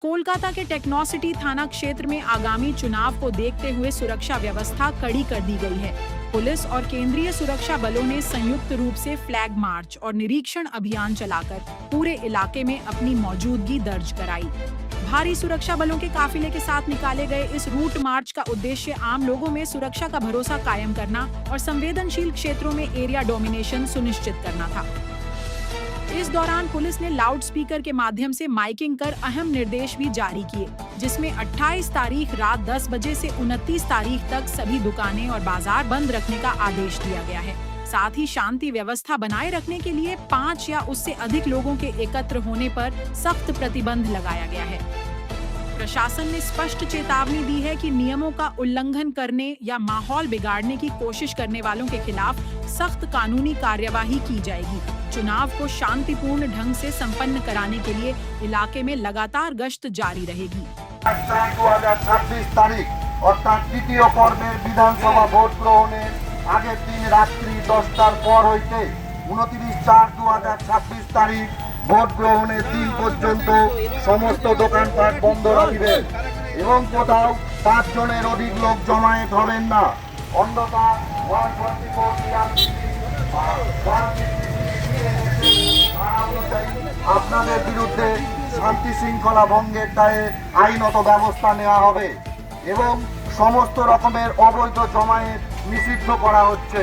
कोलकाता के टेक्नोसिटी थाना क्षेत्र में आगामी चुनाव को देखते हुए सुरक्षा व्यवस्था कड़ी कर दी गई है। पुलिस और केंद्रीय सुरक्षा बलों ने संयुक्त रूप से फ्लैग मार्च और निरीक्षण अभियान चलाकर पूरे इलाके में अपनी मौजूदगी दर्ज कराई। भारी सुरक्षा बलों के काफिले के साथ निकाले गए इस रूट मार्च का उद्देश्य आम लोगों में सुरक्षा का भरोसा कायम करना और संवेदनशील क्षेत्रों में एरिया डोमिनेशन सुनिश्चित करना था। इस दौरान पुलिस ने लाउड स्पीकर के माध्यम से माइकिंग कर अहम निर्देश भी जारी किए, जिसमें 28 तारीख रात 10 बजे से 29 तारीख तक सभी दुकानें और बाजार बंद रखने का आदेश दिया गया है। साथ ही शांति व्यवस्था बनाए रखने के लिए 5 या उससे अधिक लोगों के एकत्र होने पर सख्त प्रतिबंध लगाया गया है। प्रशासन ने स्पष्ट चेतावनी दी है कि नियमों का उल्लंघन करने या माहौल बिगाड़ने की कोशिश करने वालों के खिलाफ सख्त कानूनी कार्यवाही की जाएगी। चुनाव को शांतिपूर्ण ढंग से संपन्न कराने के लिए इलाके में लगातार गश्त जारी रहेगी। 2026 तारीख अर्थात द्वितीय पर्वेर विधानसभा भोट ग्रहणेर आगे दिन रात्रि 10टार पर हইতে 29/4/2026 तारीख ভোট গ্রহণের দিন পর্যন্ত সমস্ত দোকানপাট বন্ধ রাখবেন এবং কোথাও 5 জনের অধিক লোক জমায়েত হবেন না। অন্যথা 144 আপনাদের বিরুদ্ধে শান্তি শৃঙ্খলা ভঙ্গের দায়ে আইনত ব্যবস্থা নেওয়া হবে এবং সমস্ত রকমের অবৈধ জমায়েত নিষিদ্ধ করা হচ্ছে।